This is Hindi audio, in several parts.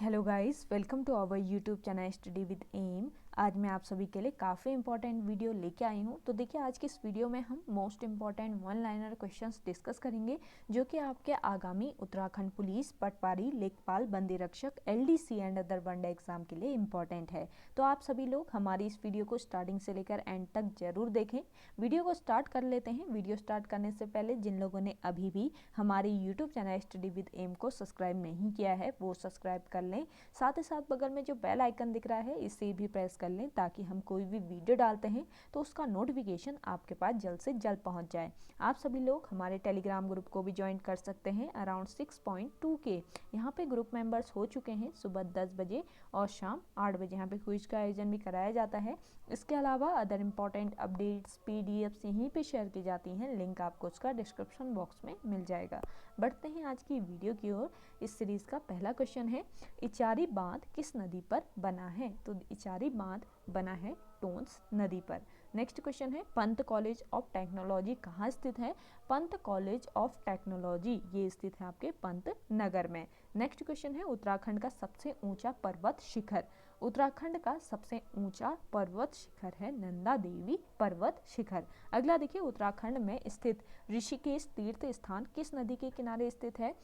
Hello guys, welcome to our YouTube channel study with M. आज मैं आप सभी के लिए काफ़ी इंपॉर्टेंट वीडियो लेके आई हूँ। तो देखिए, आज की इस वीडियो में हम most important one liner questions discuss करेंगे जो कि आपके आगामी उत्तराखंड पुलिस, पटवारी, लेखपाल, बंदी रक्षक, LDC and other one day exam के लिए इंपॉर्टेंट है। तो आप सभी लोग हमारी इस वीडियो को स्टार्टिंग से लेकर एंड तक जरूर देखें। वीडियो को स्टार्ट कर लेते हैं। वीडियो स्टार्ट करने से पहले जिन लोगों ने अभी भी हमारे YouTube channel study with M को सब्सक्राइब नहीं किया है वो सब्सक्राइब कर लें। साथ ही साथ बगल में जो बेल आइकन दिख रहा है इसे भी प्रेस कर लें ताकि हम कोई भी वीडियो डालते हैं तो उसका नोटिफिकेशन आपके पास जल्द से जल्द पहुंच जाए। आप सभी लोग हमारे टेलीग्राम ग्रुप को भी ज्वाइन कर सकते हैं। अराउंड 6.2 के यहाँ पे ग्रुप मेंबर्स हो चुके हैं। सुबह 10 बजे और शाम 8 बजे यहाँ पे क्विज का आयोजन भी कराया जाता है। इसके अलावा अदर इम्पॉर्टेंट अपडेट्स पीडीएफ्स यहीं पे शेयर की जाती हैं। लिंक आपको उसका डिस्क्रिप्शन बॉक्स में मिल जाएगा। बढ़ते हैं आज की वीडियो की ओर। इस सीरीज का पहला क्वेश्चन है, इचारी बांध किस नदी पर बना है? तो इचारी बांध बना है टोंस नदी पर। नेक्स्ट क्वेश्चन है, पंत कॉलेज ऑफ टेक्नोलॉजी कहाँ स्थित है? पंत कॉलेज ऑफ टेक्नोलॉजी ये स्थित है आपके पंत नगर में। नेक्स्ट क्वेश्चन है, उत्तराखंड का सबसे ऊंचा पर्वत शिखर। उत्तराखंड का सबसे ऊंचा पर्वत शिखर है नंदा देवी पर्वत शिखर। अगला देखिए, उत्तराखंड में स्थित ऋषिकेश तीर्थ स्थान किस नदी के किनारे स्थित है?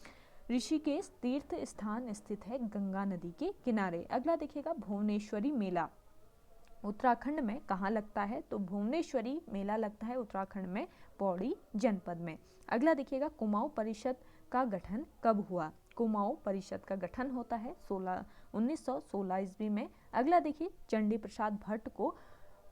ऋषिकेश तीर्थ स्थान स्थित है गंगा नदी के किनारे। अगला देखिएगा, भुवनेश्वरी मेला उत्तराखंड में कहाँ लगता है? तो भुवनेश्वरी मेला लगता है उत्तराखंड में पौड़ी जनपद में। अगला देखिएगा, कुमाऊं परिषद का गठन कब हुआ? कुमाऊं परिषद का गठन होता है 1916 ईस्वी में। अगला देखिए, चंडी प्रसाद भट्ट को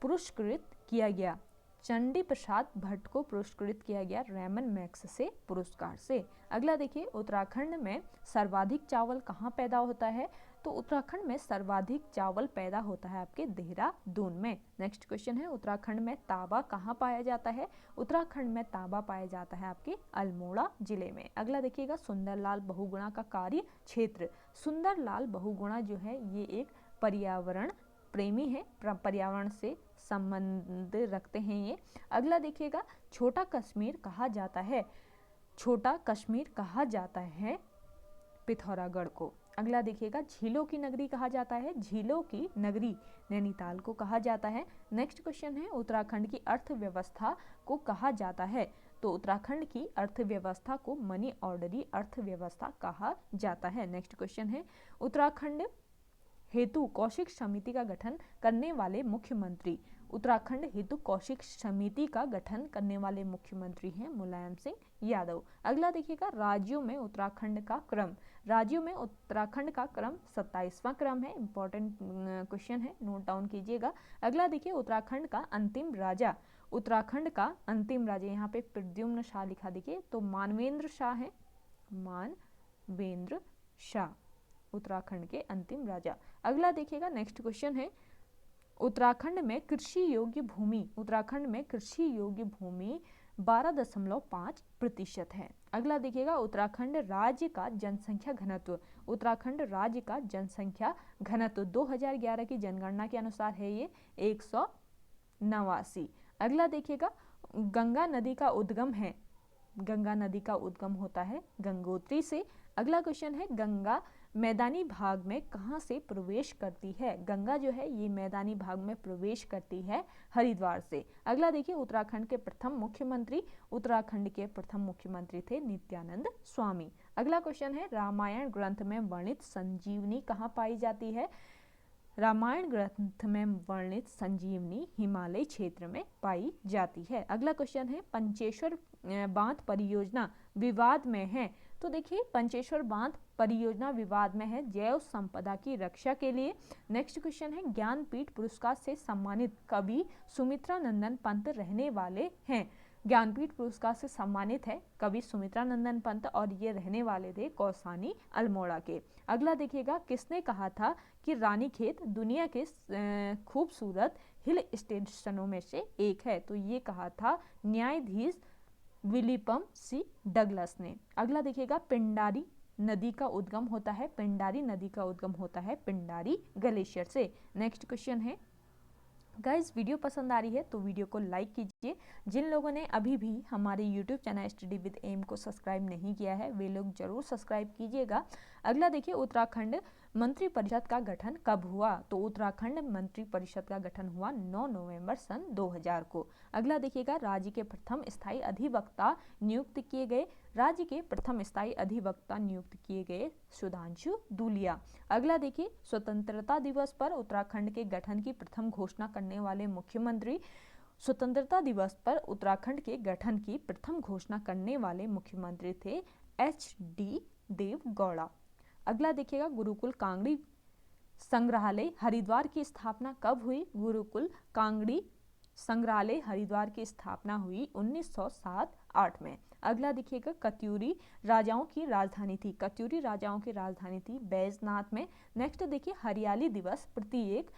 पुरस्कृत किया गया। चंडी प्रसाद भट्ट को पुरस्कृत किया गया रेमन मैक्स से पुरस्कार से। अगला देखिए, उत्तराखंड में सर्वाधिक चावल कहाँ पैदा होता है? तो उत्तराखंड में सर्वाधिक चावल पैदा होता है आपके देहरादून में। नेक्स्ट क्वेश्चन है, उत्तराखंड में तांबा कहाँ पाया जाता है? उत्तराखंड में तांबा पाया जाता है आपके अल्मोड़ा जिले में। अगला देखिएगा, सुंदरलाल बहुगुणा का कार्य क्षेत्र। सुंदरलाल बहुगुणा जो है ये एक पर्यावरण प्रेमी है, पर्यावरण से संबंध रखते हैं ये। अगला देखिएगा, छोटा कश्मीर कहा जाता है? छोटा कश्मीर कहा जाता है पिथौरागढ़ को। अगला देखिएगा, झीलों की नगरी कहा जाता है? झीलों की नगरी नैनीताल को कहा जाता है। नेक्स्ट क्वेश्चन है, उत्तराखंड की अर्थव्यवस्था को कहा जाता है? तो उत्तराखंड की अर्थव्यवस्था को मनी ऑर्डरी अर्थव्यवस्था कहा जाता है। नेक्स्ट क्वेश्चन है, उत्तराखंड हेतु कौशिक समिति का गठन करने वाले मुख्यमंत्री। उत्तराखंड हेतु कौशिक समिति का गठन करने वाले मुख्यमंत्री हैं मुलायम सिंह यादव। अगला देखिएगा, राज्यों में उत्तराखंड का क्रम। राज्यों में उत्तराखंड का क्रम 27वां क्रम है। इंपॉर्टेंट क्वेश्चन है, नोट डाउन कीजिएगा। अगला देखिए, उत्तराखंड का अंतिम राजा। उत्तराखंड का अंतिम राजा, यहाँ पे प्रद्युम्न शाह लिखा देखिए तो मानवेंद्र शाह है। मानवेंद्र शाह उत्तराखंड के अंतिम राजा। अगला देखिएगा, नेक्स्ट क्वेश्चन है, उत्तराखंड में कृषि योग्य भूमि। उत्तराखंड में कृषि योग्य भूमि 12.5% है। अगला देखिएगा, उत्तराखंड राज्य का जनसंख्या घनत्व। उत्तराखंड राज्य का जनसंख्या घनत्व 2011 की जनगणना के अनुसार है ये 189। अगला देखिएगा, गंगा नदी का उद्गम है। गंगा नदी का उद्गम होता है गंगोत्री से। अगला क्वेश्चन है, गंगा मैदानी भाग में कहाँ से प्रवेश करती है? गंगा जो है ये मैदानी भाग में प्रवेश करती है हरिद्वार से। अगला देखिए, उत्तराखंड के प्रथम मुख्यमंत्री। उत्तराखंड के प्रथम मुख्यमंत्री थे नित्यानंद स्वामी। अगला क्वेश्चन है, रामायण ग्रंथ में वर्णित संजीवनी कहाँ पाई जाती है? रामायण ग्रंथ में वर्णित संजीवनी हिमालय क्षेत्र में पाई जाती है। अगला क्वेश्चन है, पंचेश्वर बांध परियोजना विवाद में है। तो देखिए, पंचेश्वर बांध परियोजना विवाद में है जैव संपदा की रक्षा के लिए। नेक्स्ट क्वेश्चन है, ज्ञानपीठ पुरस्कार से सम्मानित कवि सुमित्रा नंदन पंत रहने वाले हैं। ज्ञानपीठ पुरस्कार से सम्मानित है कवि सुमित्रा नंदन पंत और ये रहने वाले थे कौसानी अल्मोड़ा के। अगला देखिएगा, किसने कहा था कि रानीखेत दुनिया के खूबसूरत हिल स्टेशनों में से एक है? तो ये कहा था न्यायाधीश विलियम सी डगलस ने। अगला देखिएगा, पिंडारी नदी का उद्गम होता है। पिंडारी नदी का उद्गम होता है पिंडारी ग्लेशियर से। नेक्स्ट क्वेश्चन है, गाइस वीडियो पसंद आ रही है तो वीडियो को लाइक कीजिए। जिन लोगों ने अभी भी हमारे YouTube channel study with M को सब्सक्राइब नहीं किया है वे लोग जरूर सब्सक्राइब कीजिएगा। अगला देखिए, उत्तराखंड मंत्री परिषद का गठन कब हुआ? तो उत्तराखंड मंत्री परिषद का गठन हुआ 9 नवंबर सन 2000 को। अगला देखिएगा, राज्य के प्रथम स्थायी अधिवक्ता नियुक्त किए गए। राज्य के प्रथम स्थायी अधिवक्ता नियुक्त किए गए सुधांशु धूलिया। अगला देखिए, स्वतंत्रता दिवस पर उत्तराखंड के गठन की प्रथम घोषणा करने वाले मुख्यमंत्री। स्वतंत्रता दिवस पर उत्तराखंड के गठन की प्रथम घोषणा करने वाले मुख्यमंत्री थे HD देवगौड़ा। अगला देखिएगा, गुरुकुल कांगड़ी संग्रहालय हरिद्वार की स्थापना कब हुई? गुरुकुल कांगड़ी संग्रहालय हरिद्वार की स्थापना हुई 1907-8 में। अगला देखिएगा, कत्यूरी राजाओं की राजधानी थी। कत्यूरी राजाओं की राजधानी थी बैजनाथ में। नेक्स्ट देखिए, हरियाली दिवस प्रत्येक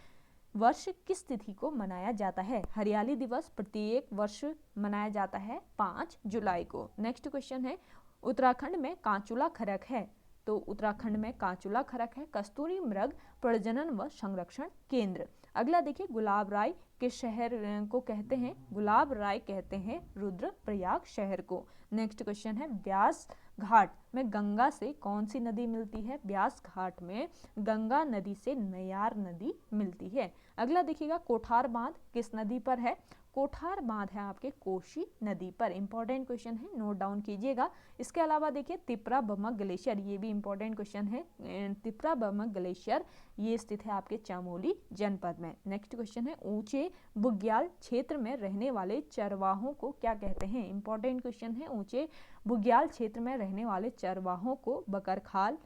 वर्ष किस तिथि को मनाया जाता है? हरियाली दिवस प्रत्येक वर्ष मनाया जाता है 5 जुलाई को। नेक्स्ट क्वेश्चन है, उत्तराखंड में कांचुला खरक है। तो उत्तराखंड में कांचुला खरक है कस्तूरी मृग प्रजनन व संरक्षण केंद्र। अगला देखिए, गुलाब राय किस शहर को कहते हैं? गुलाब राय कहते हैं रुद्रप्रयाग शहर को। नेक्स्ट क्वेश्चन है, ब्यास घाट में गंगा से कौन सी नदी मिलती है? ब्यास घाट में गंगा नदी से नयार नदी मिलती है। अगला देखिएगा, कोठार बांध किस नदी पर है? कोठार बांध है आपके कोशी नदी पर। इंपॉर्टेंट क्वेश्चन है, नोट डाउन कीजिएगा। इसके अलावा देखिए, तिपरा बमक ग्लेशियर, ये भी इंपॉर्टेंट क्वेश्चन है। तिपरा बमक ग्लेशियर ये स्थित है आपके चमोली जनपद में। नेक्स्ट क्वेश्चन है, ऊंचे बुग्याल क्षेत्र में रहने वाले चरवाहों को क्या कहते हैं? इंपॉर्टेंट क्वेश्चन है, ऊंचे बुग्याल क्षेत्र में रहने वाले चरवाहों को बकरखाल,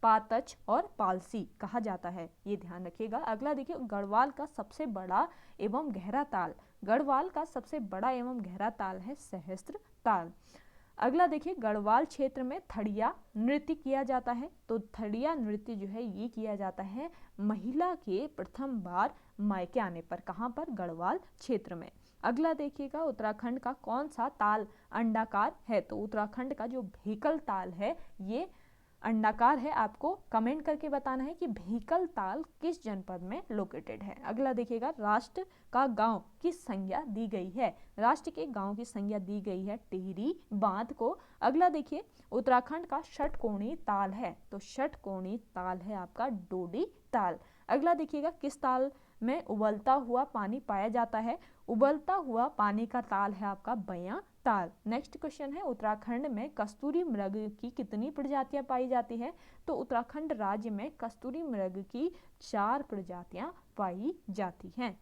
पातच और पालसी कहा जाता है, ये ध्यान रखिएगा। अगला देखिए, गढ़वाल का सबसे बड़ा एवं गहरा ताल। गढ़वाल का सबसे बड़ा एवं गहरा ताल है सहस्त्र ताल। अगला देखिए, गढ़वाल क्षेत्र में थड़िया नृत्य किया जाता है। तो थड़िया नृत्य जो है ये किया जाता है महिला के प्रथम बार मायके आने पर। कहाँ पर? गढ़वाल क्षेत्र में। अगला देखिएगा, उत्तराखंड का कौन सा ताल अंडाकार है? तो उत्तराखंड का जो भेकल ताल है ये अंडाकार है। आपको कमेंट करके बताना है कि भेकल ताल किस जनपद में लोकेटेड है। अगला देखिएगा, राष्ट्र का गांव किस संज्ञा दी गई है? राष्ट्र के गांव की संज्ञा दी गई है टिहरी बांध को। अगला देखिए, उत्तराखंड का षटकोणीय ताल है। तो षटकोणीय ताल है आपका डोडी ताल। अगला देखिएगा, किस ताल में उबलता हुआ पानी पाया जाता है? उबलता हुआ पानी का ताल है आपका बयां ताल। नेक्स्ट क्वेश्चन है, उत्तराखंड में कस्तूरी मृग की कितनी प्रजातियां पाई जाती है? तो उत्तराखंड राज्य में कस्तूरी मृग की 4 प्रजातियां पाई जाती हैं।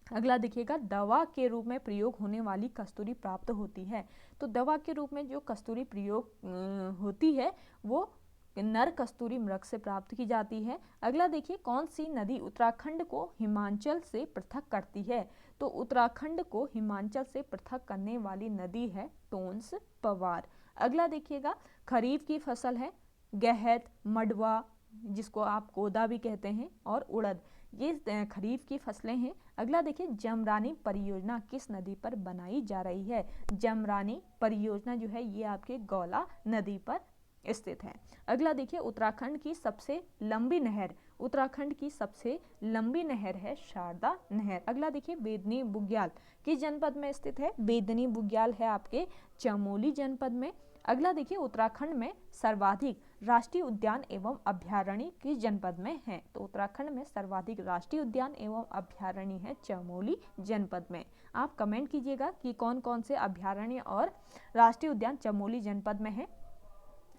अगला देखिएगा, दवा के रूप में प्रयोग होने वाली कस्तूरी प्राप्त होती है। तो दवा के रूप में जो कस्तूरी प्रयोग होती है वो नर कस्तूरी मृग से प्राप्त की जाती है। अगला देखिए, कौन सी नदी उत्तराखंड को हिमाचल से पृथक करती है? तो उत्तराखंड को हिमाचल से पृथक करने वाली नदी है टोंस पवार। अगला देखिएगा, खरीफ की फसल है गेहत, मडवा जिसको आप कोदा भी कहते हैं, और उड़द, ये खरीफ की फसलें हैं। अगला देखिए, जमरानी परियोजना किस नदी पर बनाई जा रही है? जमरानी परियोजना जो है ये आपके गौला नदी पर स्थित है। अगला देखिए, उत्तराखंड की सबसे लंबी नहर। उत्तराखंड की सबसे लंबी नहर है शारदा नहर। अगला देखिए, बेदनी बुग्याल किस जनपद में स्थित है? बेदनी बुग्याल है आपके चमोली जनपद में। अगला देखिए, उत्तराखंड में सर्वाधिक राष्ट्रीय उद्यान एवं अभ्यारण्य किस जनपद में है? तो उत्तराखंड में सर्वाधिक राष्ट्रीय उद्यान एवं अभ्यारण्य है चमोली जनपद में। आप कमेंट कीजिएगा कि कौन कौन से अभ्यारण्य और राष्ट्रीय उद्यान चमोली जनपद में है।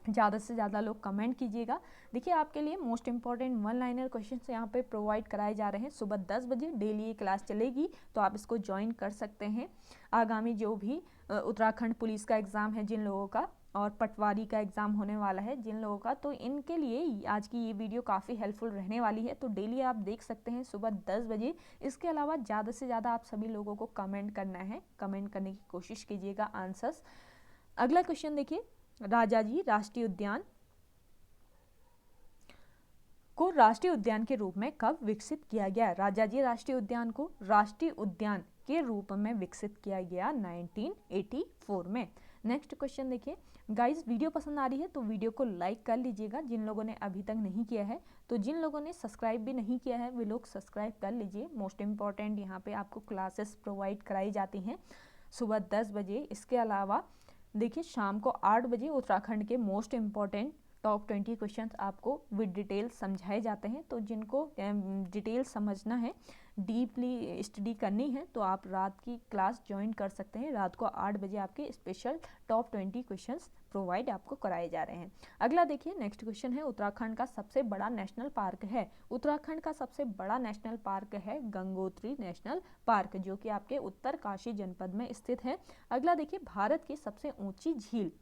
ज़्यादा से ज़्यादा लोग कमेंट कीजिएगा। देखिए, आपके लिए most important one liner question यहाँ पे प्रोवाइड कराए जा रहे हैं। सुबह 10 बजे डेली ये क्लास चलेगी, तो आप इसको ज्वाइन कर सकते हैं। आगामी जो भी उत्तराखंड पुलिस का एग्ज़ाम है जिन लोगों का, और पटवारी का एग्ज़ाम होने वाला है जिन लोगों का, तो इनके लिए आज की ये वीडियो काफ़ी हेल्पफुल रहने वाली है। तो डेली आप देख सकते हैं सुबह 10 बजे। इसके अलावा ज़्यादा से ज़्यादा आप सभी लोगों को कमेंट करना है, कमेंट करने की कोशिश कीजिएगा आंसर्स। अगला क्वेश्चन देखिए, राजाजी राष्ट्रीय उद्यान को राष्ट्रीय उद्यान के रूप में कब विकसित किया गया? राजाजी राष्ट्रीय उद्यान को राष्ट्रीय उद्यान के रूप में विकसित किया गया 1984 में। नेक्स्ट क्वेश्चन देखिए, गाइस वीडियो पसंद आ रही है तो वीडियो को लाइक कर लीजिएगा जिन लोगों ने अभी तक नहीं किया है। तो जिन लोगों ने सब्सक्राइब भी नहीं किया है वे लोग सब्सक्राइब कर लीजिए। मोस्ट इंपॉर्टेंट यहाँ पे आपको क्लासेस प्रोवाइड कराई जाती हैं। सुबह 10 बजे। इसके अलावा देखिए शाम को 8 बजे उत्तराखंड के मोस्ट इम्पॉर्टेंट टॉप 20 क्वेश्चंस आपको विद डिटेल समझाए जाते हैं। तो जिनको डिटेल समझना है, डीपली स्टडी करनी है, तो आप रात की क्लास ज्वाइन कर सकते हैं। रात को 8 बजे आपके स्पेशल टॉप 20 क्वेश्चंस प्रोवाइड आपको कराए जा रहे हैं। अगला देखिए नेक्स्ट क्वेश्चन है, उत्तराखंड का सबसे बड़ा नेशनल पार्क है। उत्तराखंड का सबसे बड़ा नेशनल पार्क है गंगोत्री नेशनल पार्क, जो कि आपके उत्तरकाशी जनपद में स्थित है। अगला देखिए भारत की सबसे ऊंची झील,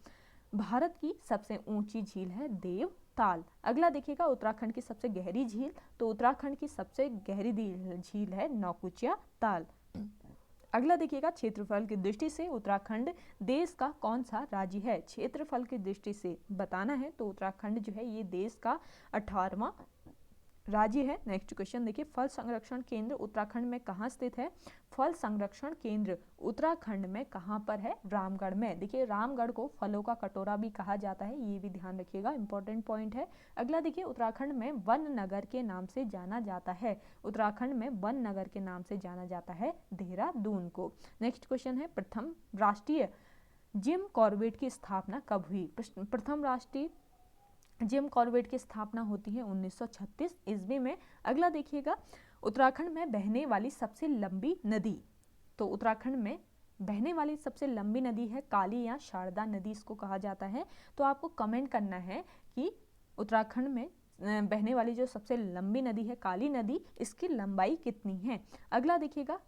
भारत की सबसे ऊंची झील है देवताल। अगला देखिएगा उत्तराखंड की सबसे गहरी झील, तो उत्तराखंड की सबसे गहरी झील है नौकुचिया ताल। अगला देखिएगा क्षेत्रफल की दृष्टि से उत्तराखंड देश का कौन सा राज्य है। क्षेत्रफल की दृष्टि से बताना है तो उत्तराखंड जो है ये देश का 18वां राज्य है। नेक्स्ट क्वेश्चन देखिए, फल संरक्षण केंद्र उत्तराखंड में कहाँ स्थित है। फल संरक्षण केंद्र उत्तराखंड में कहाँ पर है, रामगढ़ में। देखिए रामगढ़ को फलों का कटोरा भी कहा जाता है, ये भी ध्यान रखिएगा, इंपॉर्टेंट पॉइंट है। अगला देखिए उत्तराखंड में वन नगर के नाम से जाना जाता है। उत्तराखंड में वन नगर के नाम से जाना जाता है देहरादून को। नेक्स्ट क्वेश्चन है, प्रथम राष्ट्रीय जिम कॉर्बेट की स्थापना कब हुई। प्रथम राष्ट्रीय जिम कॉर्बेट की स्थापना होती है 1936 ईस्वी में। अगला देखिएगा उत्तराखंड में बहने वाली सबसे लंबी नदी, तो उत्तराखंड में बहने वाली सबसे लंबी नदी है काली या शारदा नदी इसको कहा जाता है। तो आपको कमेंट करना है कि उत्तराखंड में बहने वाली जो सबसे लंबी नदी है काली नदी, इसकी लंबाई कितनी है। अगला देखिएगा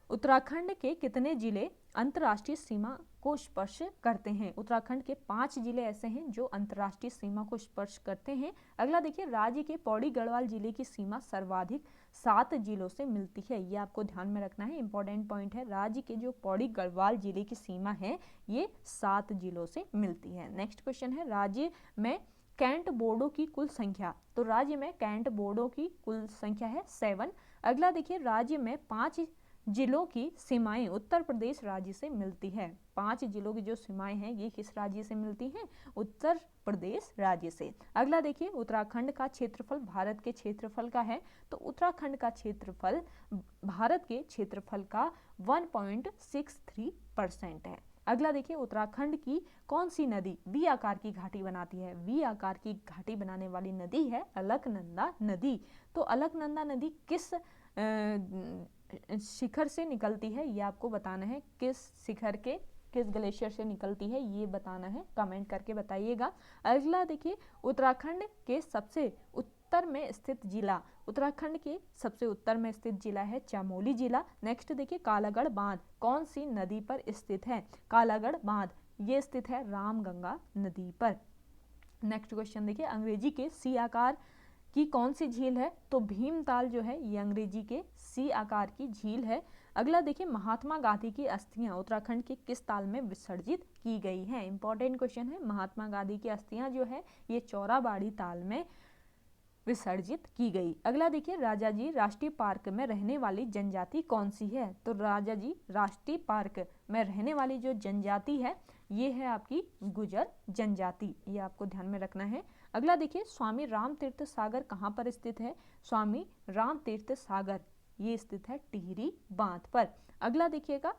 उत्तराखंड के कितने जिले अंतर्राष्ट्रीय सीमा को स्पर्श करते हैं। उत्तराखंड के 5 जिले ऐसे हैं जो अंतर्राष्ट्रीय सीमा को स्पर्श करते हैं। अगला देखिए राज्य के पौड़ी गढ़वाल जिले की सीमा सर्वाधिक 7 जिलों से मिलती है, ये आपको ध्यान में रखना है, इंपॉर्टेंट पॉइंट है। राज्य के जो पौड़ी गढ़वाल जिले की सीमा है ये 7 जिलों से मिलती है। नेक्स्ट क्वेश्चन है, राज्य में कैंट बोर्डों की कुल संख्या, तो राज्य में कैंट बोर्डों की कुल संख्या है 7। अगला देखिए राज्य में 5 जिलों की सीमाएं उत्तर प्रदेश राज्य से मिलती है। 5 जिलों की जो सीमाएं हैं ये किस राज्य से मिलती हैं, उत्तर प्रदेश राज्य से। अगला देखिए उत्तराखंड का क्षेत्रफल भारत के क्षेत्रफल का है, तो उत्तराखंड का क्षेत्रफल भारत के क्षेत्रफल का 1.63% है। अगला देखिए उत्तराखंड की कौन सी नदी वी आकार की घाटी बनाती है। वी आकार की घाटी बनाने वाली नदी है अलकनंदा नदी। तो अलकनंदा नदी किस शिखर से निकलती है, ये आपको बताना है, किस शिखर के किस ग्लेशियर से निकलती है ये बताना है, कमेंट करके बताइएगा। अगला देखिए उत्तराखंड के सबसे उत्तर में स्थित जिला, उत्तराखंड के सबसे उत्तर में स्थित जिला है चमोली जिला। नेक्स्ट देखिए कालागढ़ बांध कौन सी नदी पर स्थित है। कालागढ़ बांध ये स्थित है रामगंगा नदी पर। नेक्स्ट क्वेश्चन देखिए अंग्रेजी के सी आकार की कौन सी झील है, तो भीमताल जो है ये अंग्रेजी के सी आकार की झील है। अगला देखिए महात्मा गांधी की अस्थियां उत्तराखंड के किस ताल में विसर्जित की गई हैं। इंपॉर्टेंट क्वेश्चन है, महात्मा गांधी की अस्थियां जो है ये चौराबाड़ी ताल में विसर्जित की गई। अगला देखिए राजाजी राष्ट्रीय पार्क में रहने वाली जनजाति कौन सी है, तो राजाजी राष्ट्रीय पार्क में रहने वाली जो जनजाति है ये है आपकी गुजर जनजाति, ये आपको ध्यान में रखना है। अगला देखिए स्वामी राम तीर्थ सागर कहाँ पर स्थित है। स्वामी राम तीर्थ सागर ये स्थित है टिहरी बांध पर। अगला देखिएगा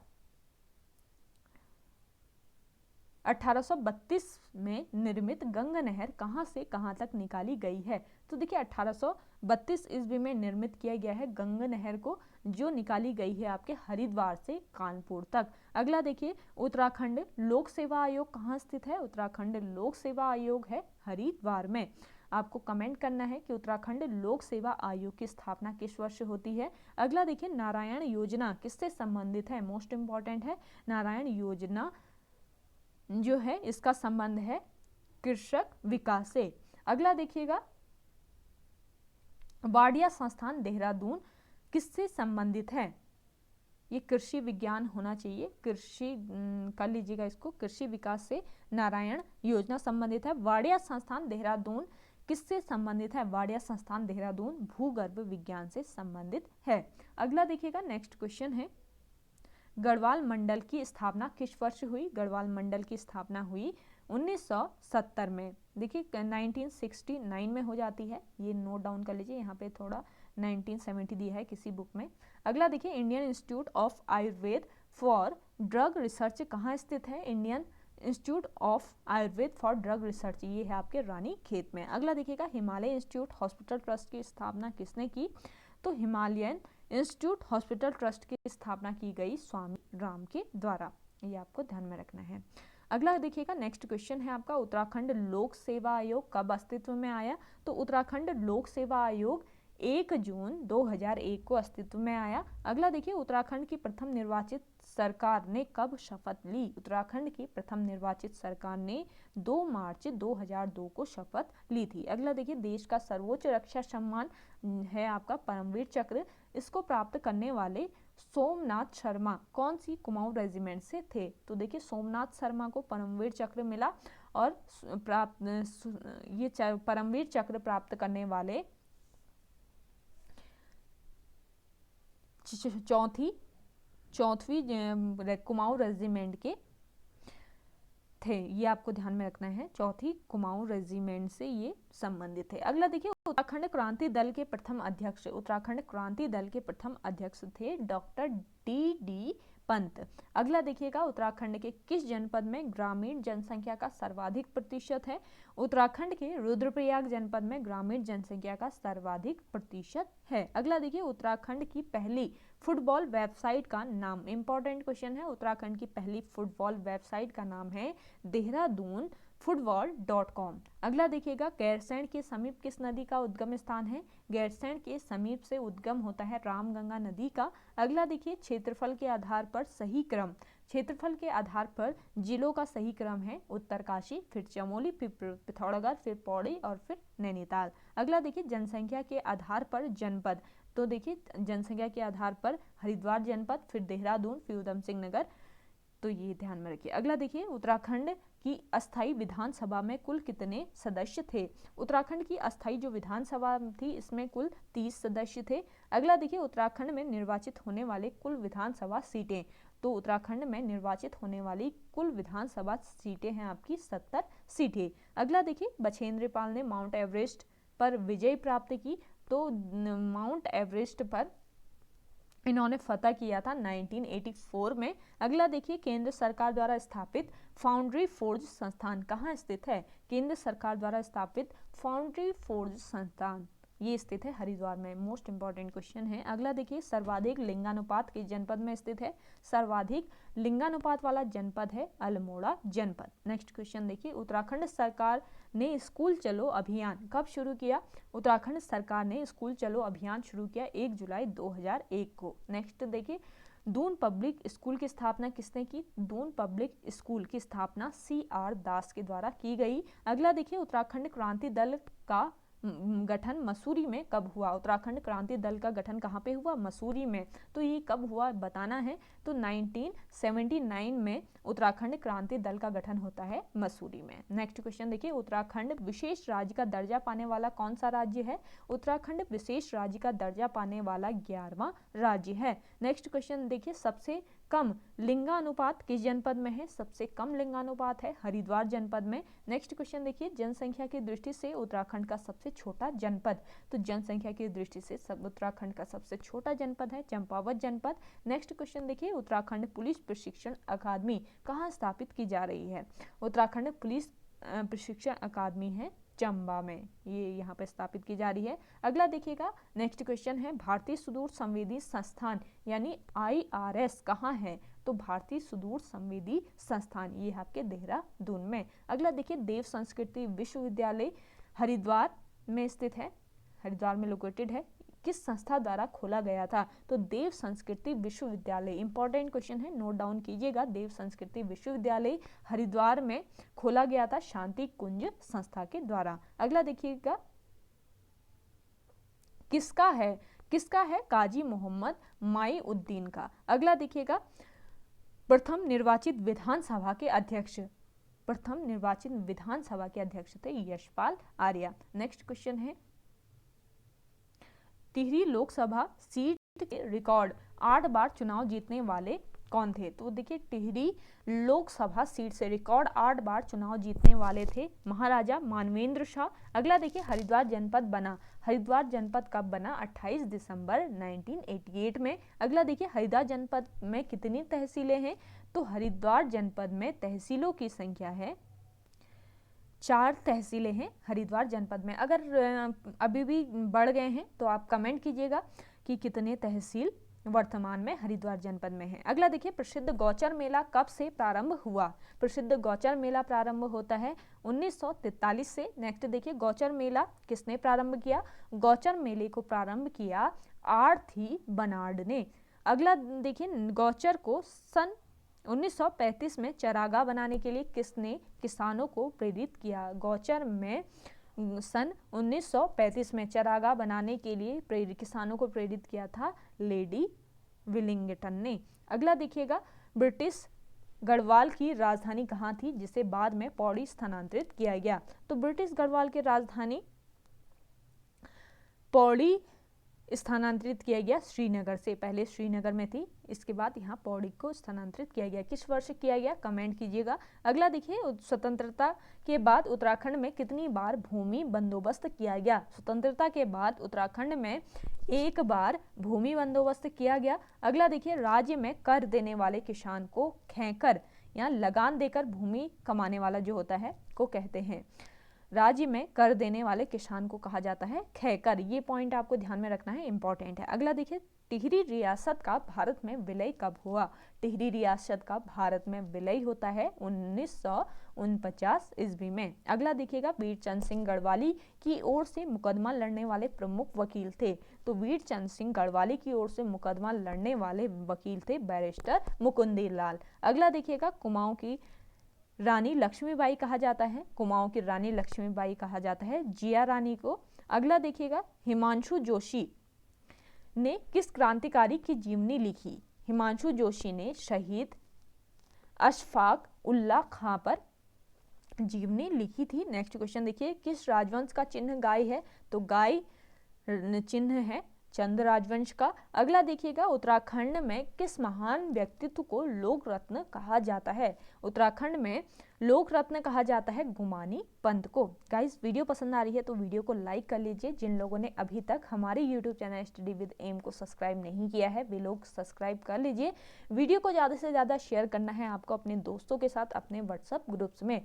1832 में निर्मित गंगा नहर कहाँ से कहाँ तक निकाली गई है, तो देखिए 1832 ईस्वी में निर्मित किया गया है गंगा नहर को, जो निकाली गई है आपके हरिद्वार से कानपुर तक। अगला देखिए उत्तराखंड लोक सेवा आयोग कहाँ स्थित है। उत्तराखंड लोक सेवा आयोग है हरिद्वार में। आपको कमेंट करना है कि उत्तराखंड लोक सेवा आयोग की स्थापना किस वर्ष होती है। अगला देखिए नारायण योजना किससे संबंधित है, मोस्ट इंपॉर्टेंट है। नारायण योजना जो है इसका संबंध है कृषक विकास से। अगला देखिएगा वाडिया संस्थान देहरादून किससे संबंधित है, ये कृषि विज्ञान होना चाहिए, कृषि कर लीजिएगा इसको, कृषि विकास से नारायण योजना संबंधित है। वाडिया संस्थान देहरादून किससे संबंधित है, वाडिया संस्थान देहरादून भूगर्भ विज्ञान से संबंधित है। अगला देखिएगा नेक्स्ट क्वेश्चन है गढ़वाल मंडल की स्थापना किस वर्ष हुई। गढ़वाल मंडल की स्थापना हुई 1970 में। देखिए 1969 में हो जाती है, ये नोट डाउन कर लीजिए, यहाँ पे थोड़ा 1970 दिया है किसी बुक में। अगला देखिए Indian institute of Ayurveda for drug research कहाँ स्थित है? Indian institute of Ayurveda for drug research, ये है आपके रानीखेत में। अगला देखिएगा, हिमालय इंस्टीट्यूट हॉस्पिटल ट्रस्ट की स्थापना किसने की? तो हिमालयन इंस्टीट्यूट हॉस्पिटल ट्रस्ट की स्थापना की गई स्वामी राम के द्वारा, ये आपको ध्यान में रखना है। अगला देखिएगा, नेक्स्ट क्वेश्चन है आपका, उत्तराखंड लोक सेवा आयोग कब अस्तित्व में आया? तो उत्तराखंड लोक सेवा आयोग 1 जून 2001 को अस्तित्व में आया। अगला देखिए, उत्तराखंड की प्रथम निर्वाचित सरकार ने कब शपथ ली? उत्तराखंड की प्रथम निर्वाचित सरकार ने 2 मार्च 2002 को शपथ ली थी। अगला देखिए, देश का सर्वोच्च रक्षा सम्मान है आपका परमवीर चक्र, इसको प्राप्त करने वाले सोमनाथ शर्मा कौन सी कुमाऊं रेजिमेंट से थे? तो देखिए, सोमनाथ शर्मा को परमवीर चक्र मिला और ये परमवीर चक्र प्राप्त करने वाले चौथी कुमाऊं रेजिमेंट के थे, ये आपको ध्यान में रखना है, चौथी कुमाऊं रेजिमेंट से ये संबंधित है। अगला देखिए, उत्तराखंड क्रांति दल के प्रथम अध्यक्ष, उत्तराखंड क्रांति दल के प्रथम अध्यक्ष थे डॉक्टर डी पंत। अगला देखिएगा, उत्तराखंड के किस जनपद में ग्रामीण जनसंख्या का सर्वाधिक प्रतिशत है? उत्तराखंड के रुद्रप्रयाग जनपद में ग्रामीण जनसंख्या का सर्वाधिक प्रतिशत है। अगला देखिए, उत्तराखंड की पहली फुटबॉल वेबसाइट का नाम, इंपॉर्टेंट क्वेश्चन है, उत्तराखंड की पहली फुटबॉल वेबसाइट का नाम है देहरादून football.com। अगला देखिएगा, गैरसैंण के समीप किस नदी का उद्गम स्थान है? गैरसैंण के समीप से उद्गम होता है रामगंगा नदी का। अगला देखिए, क्षेत्रफल के आधार पर सही क्रम, क्षेत्रफल के आधार पर जिलों का सही क्रम है उत्तरकाशी, फिर चमोली, फिर पिथौरागढ़, फिर पौड़ी और फिर नैनीताल। अगला देखिए, जनसंख्या के आधार पर जनपद, तो देखिए जनसंख्या के आधार पर हरिद्वार जनपद, फिर देहरादून, फिर उधम सिंह नगर, तो ये ध्यान में रखिए। अगला देखिए, उत्तराखंड की अस्थाई विधानसभा में कुल कितने सदस्य थे? उत्तराखंड की अस्थाई जो विधानसभा थी इसमें कुल 30 सदस्य थे। अगला देखिए, उत्तराखंड में निर्वाचित होने वाले कुल विधानसभा सीटें, तो उत्तराखंड में निर्वाचित होने वाली कुल विधानसभा सीटें हैं आपकी 70 सीटें। अगला देखिए, बछेंद्र पाल ने माउंट एवरेस्ट पर विजय प्राप्त की, तो माउंट एवरेस्ट पर इन्होंने फतह किया था 1984 में। अगला देखिए, केंद्र सरकार द्वारा स्थापित फाउंड्री फोर्ज संस्थान कहाँ स्थित है? केंद्र सरकार द्वारा स्थापित फाउंड्री फोर्ज संस्थान ये स्थित है हरिद्वार में। मोस्ट इंपॉर्टेंट क्वेश्चन है। अगला देखिए, सर्वाधिक लिंगानुपात किस जनपद में स्थित है? सर्वाधिक लिंगानुपात वाला जनपद है अल्मोड़ा जनपद। नेक्स्ट क्वेश्चन देखिए, उत्तराखंड सरकार ने स्कूल चलो अभियान कब शुरू किया? उत्तराखंड सरकार ने स्कूल चलो अभियान शुरू किया 1 जुलाई 2001 को। नेक्स्ट देखिए, दून पब्लिक स्कूल की स्थापना किसने की? दून पब्लिक स्कूल की स्थापना CR दास के द्वारा की गई। अगला देखिए, उत्तराखंड क्रांति दल का गठन मसूरी में कब हुआ? उत्तराखंड क्रांति दल का गठन कहाँ पे हुआ? मसूरी में। तो ये कब हुआ बताना है, तो 1979 में उत्तराखंड क्रांति दल का गठन होता है मसूरी में। नेक्स्ट क्वेश्चन देखिए, उत्तराखंड विशेष राज्य का दर्जा पाने वाला कौन सा राज्य है? उत्तराखंड विशेष राज्य का दर्जा पाने वाला 11वां राज्य है। नेक्स्ट क्वेश्चन देखिए, सबसे कम लिंगानुपात किस जनपद में है? सबसे कम लिंगानुपात है हरिद्वार जनपद में। नेक्स्ट क्वेश्चन देखिए, जनसंख्या की दृष्टि से उत्तराखंड का सबसे छोटा जनपद, तो जनसंख्या की दृष्टि से उत्तराखंड का सबसे छोटा जनपद है चंपावत जनपद। नेक्स्ट क्वेश्चन देखिए, उत्तराखंड पुलिस प्रशिक्षण अकादमी कहाँ स्थापित की जा रही है? उत्तराखंड पुलिस प्रशिक्षण अकादमी है चंबा में, ये यहाँ पे स्थापित की जा रही है। अगला देखिएगा, नेक्स्ट क्वेश्चन है, भारतीय सुदूर संवेदी संस्थान यानी IRS कहाँ है? तो भारतीय सुदूर संवेदी संस्थान ये आपके देहरादून में। अगला देखिए, देव संस्कृति विश्वविद्यालय हरिद्वार में स्थित है, हरिद्वार में लोकेटेड है, किस संस्था द्वारा खोला गया था? तो देव संस्कृति विश्वविद्यालय। इंपॉर्टेंट क्वेश्चन है, नोट डाउन कीजिएगा। देव संस्कृति विश्वविद्यालय हरिद्वार में खोला गया था शांति कुंज संस्था के द्वारा। अगला देखिएगा, किसका है? काजी मोहम्मद माई उद्दीन का। अगला देखिएगा, प्रथम निर्वाचित विधानसभा के अध्यक्ष थे यशपाल आर्या। नेक्स्ट क्वेश्चन है, टिहरी लोकसभा सीट के रिकॉर्ड 8 बार चुनाव जीतने वाले कौन थे? तो देखिए टिहरी लोकसभा सीट से रिकॉर्ड 8 बार चुनाव जीतने वाले थे महाराजा मानवेंद्र शाह। अगला देखिए हरिद्वार जनपद बना, हरिद्वार जनपद कब बना? 28 दिसंबर 1988 में। अगला देखिए हरिद्वार जनपद में कितनी तहसीलें हैं? तो हरिद्वार जनपद में तहसीलों की संख्या है 4 तहसीलें हैं हरिद्वार जनपद में। अगर अभी भी बढ़ गए हैं तो आप कमेंट कीजिएगा कि कितने तहसील वर्तमान में हरिद्वार जनपद में है। अगला देखिए प्रसिद्ध गौचर मेला कब से प्रारंभ हुआ? प्रसिद्ध गौचर मेला प्रारंभ होता है 1943 से। नेक्स्ट देखिए गौचर मेला किसने प्रारंभ किया? गौचर मेले को प्रारंभ किया आर्थी बनार्ड ने। अगला देखिए गौचर को सन 1935 में चरागाह बनाने के लिए किसने किसानों को प्रेरित किया? गौचर में सन 1935 में चरागाह बनाने के लिए किसानों को प्रेरित किया था लेडी विलिंगटन ने। अगला देखिएगा ब्रिटिश गढ़वाल की राजधानी कहाँ थी जिसे बाद में पौड़ी स्थानांतरित किया गया? तो ब्रिटिश गढ़वाल की राजधानी पौड़ी स्थानांतरित किया गया श्रीनगर से। पहले श्रीनगर में थी, इसके बाद यहाँ पौड़ी को स्थानांतरित किया गया। किस वर्ष किया गया? कमेंट कीजिएगा। अगला देखिए स्वतंत्रता के बाद उत्तराखंड में कितनी बार भूमि बंदोबस्त किया गया? स्वतंत्रता के बाद उत्तराखंड में 1 बार भूमि बंदोबस्त किया गया। अगला देखिए राज्य में कर देने वाले किसान को खैकर या लगान देकर भूमि कमाने वाला जो होता है को कहते हैं। राज्य में कर देने वाले किसान को कहा जाता है खैकर। ये पॉइंट आपको ध्यान में रखना है, इंपॉर्टेंट है। अगला देखिए टिहरी रियासत का भारत में विलय कब हुआ? टिहरी रियासत का भारत में विलय होता है 1949 ईस्वी में। अगला देखिएगा वीरचंद सिंह गढ़वाली की ओर से मुकदमा लड़ने वाले प्रमुख वकील थे। तो वीरचंद सिंह गढ़वाली की ओर से मुकदमा लड़ने वाले वकील थे बैरिस्टर मुकुंदी लाल। अगला देखिएगा कुमाऊं की रानी लक्ष्मीबाई कहा जाता है, कुमाऊं की रानी लक्ष्मीबाई कहा जाता है जिया रानी को। अगला देखिएगा हिमांशु जोशी ने किस क्रांतिकारी की जीवनी लिखी? हिमांशु जोशी ने शहीद अशफाक उल्लाह खां पर जीवनी लिखी थी। नेक्स्ट क्वेश्चन देखिए किस राजवंश का चिन्ह गाय है? तो गाय चिन्ह है चंद राजवंश का। अगला देखिएगा उत्तराखंड में किस महान व्यक्तित्व को लोक रत्न कहा जाता है? उत्तराखंड में लोक रत्न कहा जाता है गुमानी पंत को। गाइस वीडियो पसंद आ रही है तो वीडियो को लाइक कर लीजिए। जिन लोगों ने अभी तक हमारे YouTube channel study with M को सब्सक्राइब नहीं किया है वे लोग सब्सक्राइब कर लीजिए। वीडियो को ज़्यादा से ज़्यादा शेयर करना है आपको अपने दोस्तों के साथ अपने व्हाट्सएप ग्रुप्स में।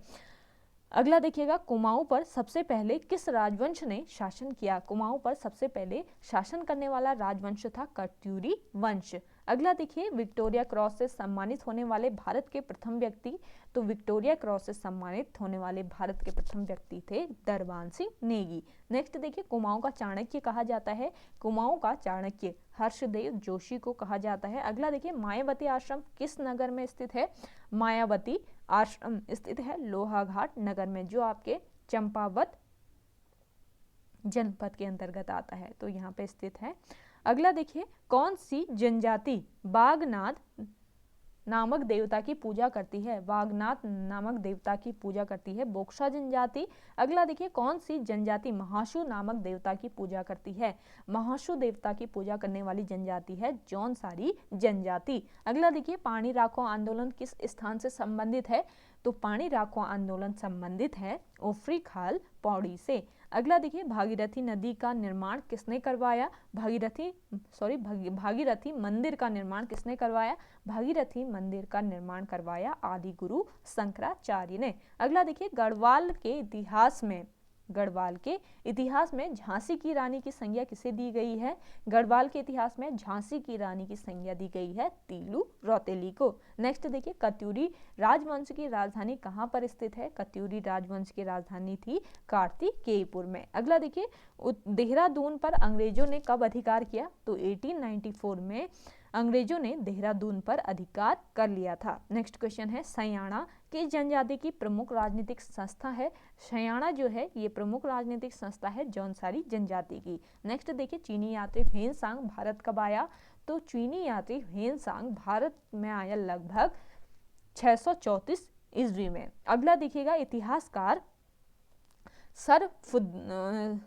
अगला देखिएगा कुमाऊं पर सबसे पहले किस राजवंश ने शासन किया? कुमाऊं पर सबसे पहले शासन करने वाला राजवंश था कत्यूरी वंश। अगला देखिए विक्टोरिया क्रॉस से सम्मानित होने वाले भारत के प्रथम व्यक्ति। तो विक्टोरिया क्रॉस से सम्मानित होने वाले भारत के प्रथम व्यक्ति थे दरबान सिंह नेगी। नेक्स्ट देखिए कुमाऊं का चाणक्य कहा जाता है, कुमाऊं का चाणक्य हर्षदेव जोशी को कहा जाता है। अगला देखिए मायावती आश्रम किस नगर में स्थित है? मायावती आश्रम स्थित है लोहाघाट नगर में जो आपके चंपावत जनपद के अंतर्गत आता है, तो यहाँ पे स्थित है। अगला देखिए कौन सी जनजाति बागनाथ नामक देवता की पूजा करती है? वागनाथ नामक देवता की पूजा करती है बोक्सा जनजाति। अगला देखिए कौन सी जनजाति महाशु नामक देवता की पूजा करती है? महाशु देवता की पूजा करने वाली जनजाति है जौनसारी जनजाति। अगला देखिए पानी राखो आंदोलन किस स्थान से संबंधित है? तो पानी राखो आंदोलन संबंधित है ओफरी खाल पौड़ी से। अगला देखिए भागीरथी नदी का निर्माण किसने करवाया? भागीरथी मंदिर का निर्माण किसने करवाया? भागीरथी मंदिर का निर्माण करवाया आदि गुरु शंकराचार्य ने। अगला देखिए गढ़वाल के इतिहास में झांसी की रानी की संज्ञा किसे दी गई है? गढ़वाल के इतिहास में झांसी की रानी की संज्ञा दी गई है तीलू रौतेली को। नेक्स्ट देखिए कत्यूरी राजवंश की राजधानी कहाँ पर स्थित है? कत्यूरी राजवंश की राजधानी थी कार्तिकेयपुर में। अगला देखिए देहरादून पर अंग्रेजों ने कब अधिकार किया? तो 1894 में अंग्रेजों ने देहरादून पर अधिकार कर लिया था। नेक्स्ट क्वेश्चन है सयाणा किस जनजाति की प्रमुख राजनीतिक संस्था है? सयाणा जो है ये प्रमुख राजनीतिक संस्था है जौनसारी जनजाति की। नेक्स्ट देखिए चीनी यात्री ह्वेनसांग भारत कब आया? तो चीनी यात्री ह्वेनसांग भारत में आया लगभग 634 ईस्वी में। अगला देखिएगा इतिहासकार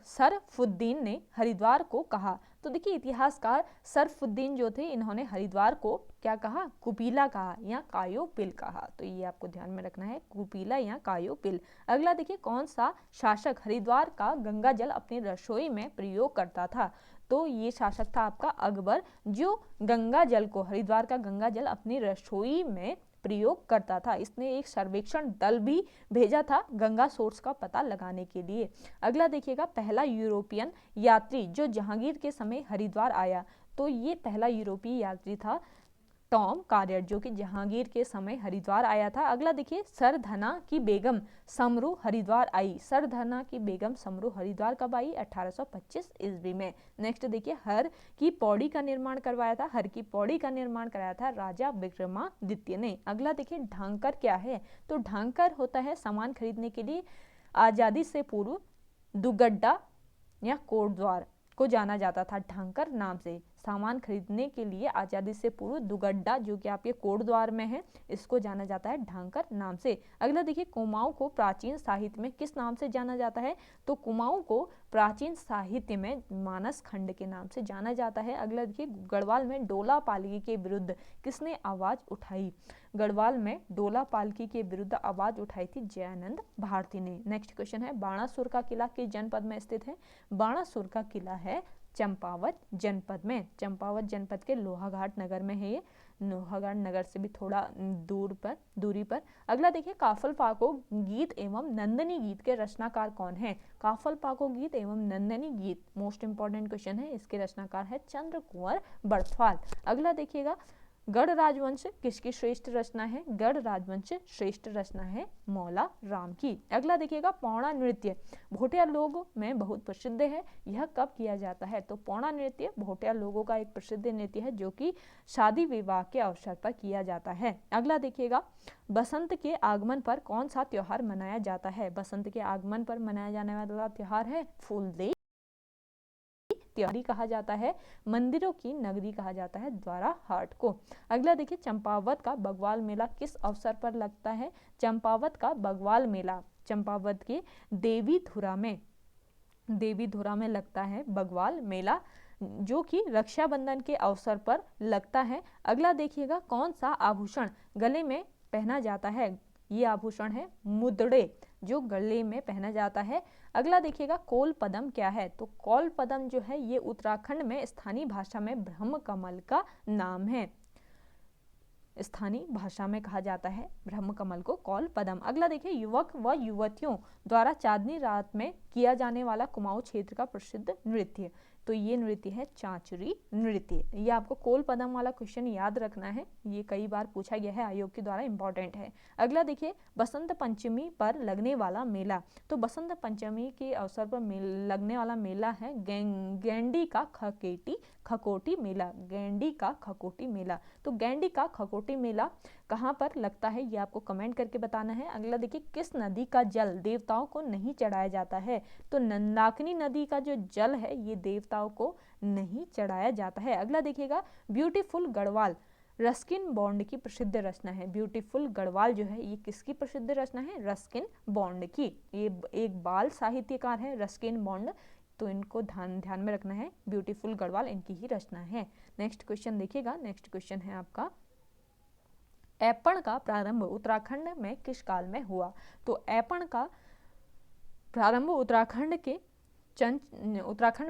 सरफुद्दीन ने हरिद्वार को कहा? तो देखिए इतिहासकार सरफुद्दीन जो थे, इन्होंने हरिद्वार को क्या कहा, कुपीला कहा या कायोपिल कहा। तो ये आपको ध्यान में रखना है, कुपीला या कायोपिल। अगला देखिए, कौन सा शासक हरिद्वार का गंगा जल अपनी रसोई में प्रयोग करता था। तो ये शासक था आपका अकबर, जो गंगा जल को, हरिद्वार का गंगा जल अपनी रसोई में प्रयोग करता था। इसने एक सर्वेक्षण दल भी भेजा था गंगा सोर्स का पता लगाने के लिए। अगला देखिएगा, पहला यूरोपियन यात्री जो जहांगीर के समय हरिद्वार आया। तो ये पहला यूरोपीय यात्री था टॉम कार्यर, जो कि जहांगीर के समय हरिद्वार आया था। अगला देखिए, सरधना की बेगम समरू हरिद्वार आई। सरधना की बेगम समरू हरिद्वार कब आई, 1825 ईस्वी में। नेक्स्ट देखिए, हर की पौड़ी का निर्माण करवाया था। हर की पौड़ी का निर्माण कराया था राजा विक्रमादित्य ने। अगला देखिए, ढांकर क्या है, तो ढांकर होता है सामान खरीदने के लिए आजादी से पूर्व दुगड्डा या कोटद्वार को जाना जाता था ढांकर नाम से। सामान खरीदने के लिए आजादी से पूर्व दुगड्डा, जो कि आपके कोटद्वार में है, इसको जाना जाता है ढांकर नाम से। अगला देखिए, कुमाऊं को प्राचीन साहित्य में किस नाम से जाना जाता है, तो कुमाऊं को प्राचीन साहित्य में मानस खंड के नाम से जाना जाता है। अगला देखिए, गढ़वाल में डोला पालकी के विरुद्ध किसने आवाज उठाई। गढ़वाल में डोला पालकी के विरुद्ध आवाज उठाई थी जयानंद भारती ने। नेक्स्ट क्वेश्चन है, बाणासुर का किला किस जनपद में स्थित है। बाणासुर का किला है चंपावत जनपद में। चंपावत जनपद के लोहाघाट नगर में है ये, लोहाघाट नगर से भी थोड़ा दूरी पर। अगला देखिए, काफल पाको गीत एवं नंदनी गीत के रचनाकार कौन है। काफल पाको गीत एवं नंदनी गीत मोस्ट इंपॉर्टेंट क्वेश्चन है, इसके रचनाकार है चंद्र कुंवर बड़फाल। अगला देखिएगा, गढ़ राजवंश किसकी श्रेष्ठ रचना है। गढ़ राजवंश श्रेष्ठ रचना है मौला राम की। अगला देखिएगा, पौड़ा नृत्य भोटिया लोगों में बहुत प्रसिद्ध है, यह कब किया जाता है। तो पौड़ा नृत्य भोटिया लोगों का एक प्रसिद्ध नृत्य है, जो कि शादी विवाह के अवसर पर किया जाता है। अगला देखिएगा, बसंत के आगमन पर कौन सा त्योहार मनाया जाता है। बसंत के आगमन पर मनाया जाने वाला त्योहार है फूलदेई त्योहारी कहा जाता है। मंदिरों की नगरी कहा जाता है द्वारा हाट को। अगला देखिए, चंपावत का बगवाल मेला किस अवसर पर लगता है। चंपावत का बगवाल मेला चंपावत के देवीधुरा में लगता है बगवाल मेला, जो कि रक्षाबंधन के अवसर पर लगता है। अगला देखिएगा, कौन सा आभूषण गले में पहना जाता है। ये आभूषण है मुद्रे, जो गले में पहना जाता है। अगला देखिएगा, कोल पदम क्या है। तो कोल पदम जो है ये उत्तराखंड में स्थानीय भाषा में ब्रह्म कमल का नाम है। स्थानीय भाषा में कहा जाता है ब्रह्म कमल को कौल पदम। अगला देखिए, युवक व युवतियों द्वारा चांदनी रात में किया जाने वाला कुमाऊं क्षेत्र का प्रसिद्ध नृत्य। तो ये नृत्य है चांचरी नृत्य। ये आपको कोल पदम वाला क्वेश्चन याद रखना है, ये कई बार पूछा गया है आयोग के द्वारा, इंपॉर्टेंट है। अगला देखिए, बसंत पंचमी पर लगने वाला मेला। तो बसंत पंचमी के अवसर पर लगने वाला मेला है गैंडी का खकोटी मेला। गैंडी का खकोटी मेला। तो गैंडी का खकोटी मेला कहाँ पर लगता है, ये आपको कमेंट करके बताना है। अगला देखिए, किस नदी का जल देवताओं को नहीं चढ़ाया जाता है। तो नंदाकिनी नदी का जो जल है ये देवताओं को नहीं चढ़ाया जाता है। अगला देखिएगा, ब्यूटीफुल गढ़वाल रस्किन बॉन्ड की प्रसिद्ध रचना है। ब्यूटीफुल गढ़वाल जो है ये किसकी प्रसिद्ध रचना है, रस्किन बॉन्ड की। ये एक बाल साहित्यकार है रस्किन बॉन्ड, तो इनको ध्यान में रखना है। ब्यूटीफुल गढ़वाल इनकी ही रचना है। नेक्स्ट क्वेश्चन देखिएगा, नेक्स्ट क्वेश्चन है आपका, ऐपण का प्रारंभ उत्तराखंड में किस काल में हुआ। तो ऐपण का प्रारंभ उत्तराखंड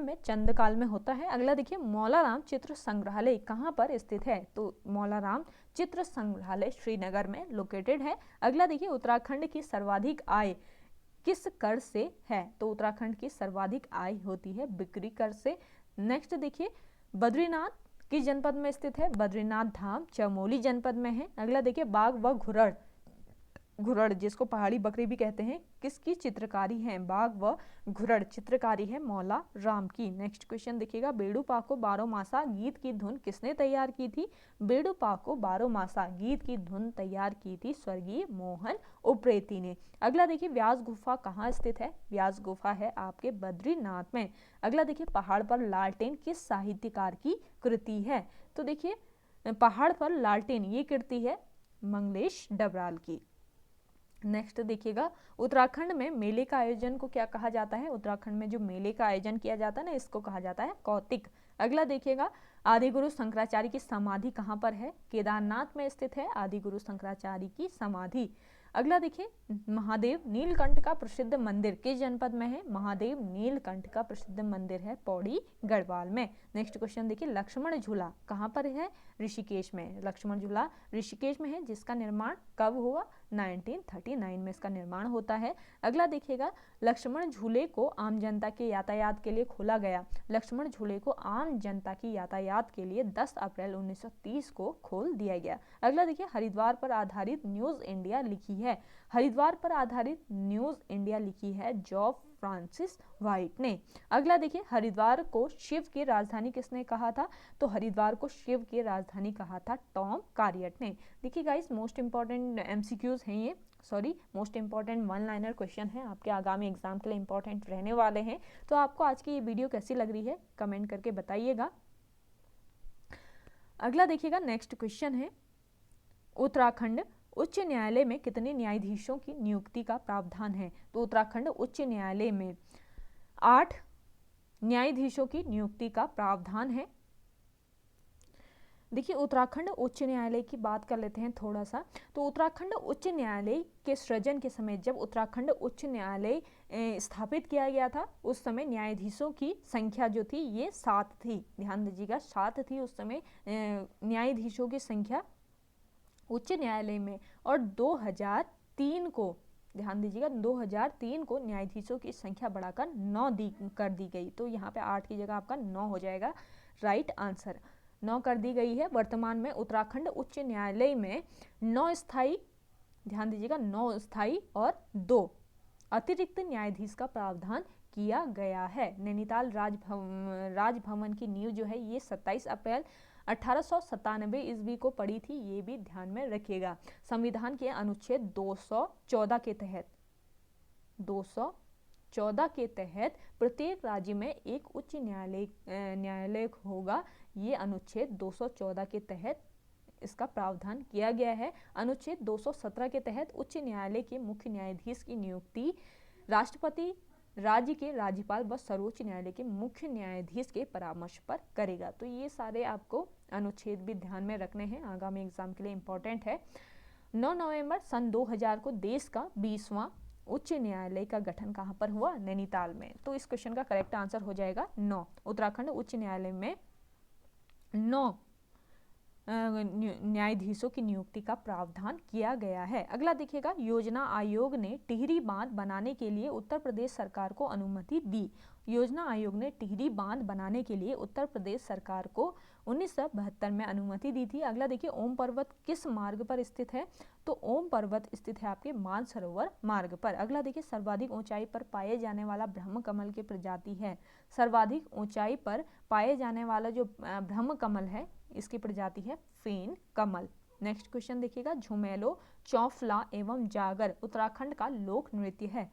में चंद काल में होता है। अगला देखिए, मौलाराम चित्र संग्रहालय कहाँ पर स्थित है। तो मौलाराम चित्र संग्रहालय श्रीनगर में लोकेटेड है। अगला देखिए, उत्तराखंड की सर्वाधिक आय किस कर से है। तो उत्तराखंड की सर्वाधिक आय होती है बिक्री कर से। नेक्स्ट देखिए, बद्रीनाथ किस जनपद में स्थित है। बद्रीनाथ धाम चमोली जनपद में है। अगला देखिए, बाघ व घुरड़ जिसको पहाड़ी बकरी भी कहते हैं, किसकी चित्रकारी है। बाघ व घुरड़ चित्रकारी है मौला राम की। नेक्स्ट क्वेश्चन देखिएगा, बेड़ू पाको बारो मासा गीत की धुन किसने तैयार की थी। बेड़ू पाको बारो मासा गीत की धुन तैयार की थी स्वर्गीय मोहन उप्रेती ने। अगला देखिए, व्यास गुफा कहाँ स्थित है। व्यास गुफा है आपके बद्रीनाथ में। अगला देखिए, पहाड़ पर लालटेन किस साहित्यकार की कृति है। तो देखिए, पहाड़ पर लालटेन ये कृति है मंगलेश डबराल की। नेक्स्ट देखिएगा, उत्तराखंड में मेले का आयोजन को क्या कहा जाता है। उत्तराखंड में जो मेले का आयोजन किया जाता है ना, इसको कहा जाता है कौतिक। अगला देखिएगा, आदिगुरु शंकराचार्य की समाधि कहाँ पर है? केदारनाथ में स्थित है आदिगुरु शंकराचार्य की समाधि। अगला देखिए, महादेव नीलकंठ का प्रसिद्ध मंदिर किस जनपद में है? महादेव नीलकंठ का प्रसिद्ध मंदिर है पौड़ी गढ़वाल में। नेक्स्ट क्वेश्चन देखिए, लक्ष्मण झूला कहाँ पर है? ऋषिकेश में। लक्ष्मण झूला ऋषिकेश में है, जिसका निर्माण कब हुआ? 1939 में इसका निर्माण होता है। अगला देखिएगा, लक्ष्मण झूले को आम जनता के यातायात के लिए खोला गया। लक्ष्मण झूले को आम जनता की यातायात के लिए 10 अप्रैल 1930 को खोल दिया गया। अगला देखिए, हरिद्वार पर आधारित न्यूज इंडिया लिखी है। हरिद्वार पर आधारित न्यूज इंडिया लिखी है जॉब फ्रांसिस व्हाइट ने। अगला देखिए, हरिद्वार को शिव की राजधानी किसने कहा था? तो हरिद्वार को शिव की राजधानी कहा था टॉम कार्रियट ने। देखिए गाइस, मोस्ट इंपॉर्टेंट एमसीक्यूज हैं ये, most important one liner question है, आपके आगामी एग्जाम के लिए इंपॉर्टेंट रहने वाले हैं। तो आपको आज की ये वीडियो कैसी लग रही है कमेंट करके बताइएगा। अगला देखिएगा, नेक्स्ट क्वेश्चन है, उत्तराखंड उच्च न्यायालय में कितने न्यायाधीशों की नियुक्ति का प्रावधान है? तो उत्तराखंड उच्च न्यायालय में 8 न्यायाधीशों की नियुक्ति का प्रावधान है। देखिए, उत्तराखंड उच्च न्यायालय की बात कर लेते हैं थोड़ा सा। तो उत्तराखंड उच्च न्यायालय के सृजन के समय, जब उत्तराखंड उच्च न्यायालय स्थापित किया गया था, उस समय न्यायाधीशों की संख्या जो थी ये 7 थी। ध्यान दीजिएगा, 7 थी उस समय न्यायाधीशों की संख्या उच्च न्यायालय में। और 2003 को, ध्यान दीजिएगा, 2003 को न्यायाधीशों की संख्या बढ़ाकर 9 कर दी गई। तो यहाँ पे 8 की जगह आपका 9 हो जाएगा, राइट आंसर 9 कर दी गई है। वर्तमान में उत्तराखंड उच्च न्यायालय में 9 स्थायी, ध्यान दीजिएगा 9 स्थायी और 2 अतिरिक्त न्यायाधीश का प्रावधान किया गया है। नैनीताल राजभवन की नींव जो है ये 27 अप्रैल 1897 ईस्वी को पड़ी थी, ये भी ध्यान में रखिएगा। संविधान के अनुच्छेद 214 के तहत प्रत्येक राज्य में एक उच्च न्यायालय होगा। ये अनुच्छेद 214 के तहत इसका प्रावधान किया गया है। अनुच्छेद 217 के तहत उच्च न्यायालय के मुख्य न्यायाधीश की नियुक्ति राष्ट्रपति, राज्य के राज्यपाल व सर्वोच्च न्यायालय के मुख्य न्यायाधीश के परामर्श पर करेगा। तो ये सारे आपको अनुच्छेद भी ध्यान में रखने हैं, आगामी एग्जाम के लिए इंपॉर्टेंट है। 9 नवंबर सन 2000 को देश का 20वां उच्च न्यायालय का गठन कहाँ पर हुआ? नैनीताल में। तो इस क्वेश्चन का करेक्ट आंसर हो जाएगा 9। उत्तराखंड उच्च न्यायालय में 9 न्यायाधीशों की नियुक्ति का प्रावधान किया गया है। अगला देखिएगा, योजना आयोग ने टिहरी बांध बनाने के लिए उत्तर प्रदेश सरकार को अनुमति दी। योजना आयोग ने टिहरी बांध बनाने के लिए उत्तर प्रदेश सरकार को 1972 में अनुमति दी थी। अगला देखिए, ओम पर्वत किस मार्ग पर स्थित है? तो ओम पर्वत स्थित है आपके मानसरोवर मार्ग पर। अगला देखिए, सर्वाधिक ऊंचाई पर पाए जाने वाला ब्रह्म कमल की प्रजाति है। सर्वाधिक ऊंचाई पर पाए जाने वाला जो ब्रह्म कमल है, इसकी प्रजाति है फेन कमल। नेक्स्ट क्वेश्चन देखिएगा, झुमेलो, चौफला एवं जागर उत्तराखंड का लोक नृत्य है।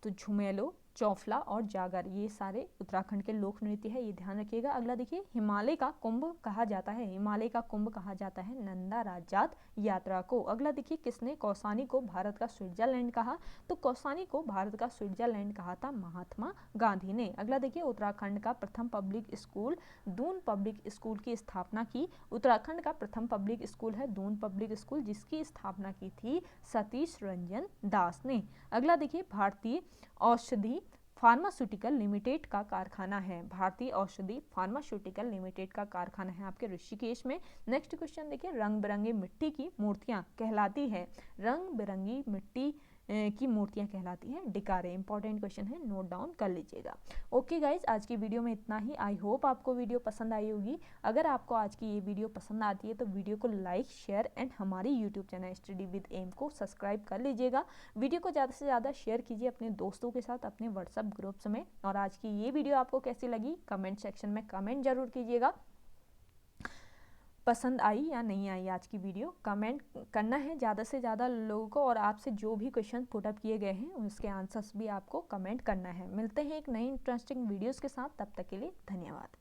तो झुमेलो, चौफला और जागर ये सारे उत्तराखंड के लोक नृत्य है, ये ध्यान रखिएगा। अगला देखिए, हिमालय का कुंभ कहा जाता है। हिमालय का कुंभ कहा जाता है नंदा राजात यात्रा को। अगला देखिए, किसने कौसानी को भारत का स्विट्जरलैंड कहा? तो कौसानी को भारत का स्विट्जरलैंड कहा था महात्मा गांधी ने। अगला देखिए, उत्तराखंड का प्रथम public school Doon public school की स्थापना की। उत्तराखंड का प्रथम पब्लिक स्कूल है दून पब्लिक स्कूल, जिसकी स्थापना की थी सतीश रंजन दास ने। अगला देखिए, भारतीय औषधि फार्मास्यूटिकल लिमिटेड का कारखाना है। भारतीय औषधि फार्मास्यूटिकल लिमिटेड का कारखाना है आपके ऋषिकेश में। नेक्स्ट क्वेश्चन देखिए, रंग बिरंगी मिट्टी की मूर्तियां कहलाती है। रंग बिरंगी मिट्टी की मूर्तियां कहलाती हैं डिकारे। इंपॉर्टेंट क्वेश्चन है, नोट डाउन कर लीजिएगा। ओके गाइज, आज की वीडियो में इतना ही। आई होप आपको वीडियो पसंद आई होगी। अगर आपको आज की ये वीडियो पसंद आती है तो वीडियो को लाइक, शेयर एंड हमारी YouTube channel study with M को सब्सक्राइब कर लीजिएगा। वीडियो को ज़्यादा से ज़्यादा शेयर कीजिए अपने दोस्तों के साथ, अपने व्हाट्सएप ग्रुप्स में। और आज की ये वीडियो आपको कैसी लगी कमेंट सेक्शन में कमेंट जरूर कीजिएगा। पसंद आई या नहीं आई आज की वीडियो, कमेंट करना है ज़्यादा से ज़्यादा लोगों को। और आपसे जो भी क्वेश्चन पुटअप किए गए हैं उसके आंसर्स भी आपको कमेंट करना है। मिलते हैं एक नई इंटरेस्टिंग वीडियोस के साथ, तब तक के लिए धन्यवाद।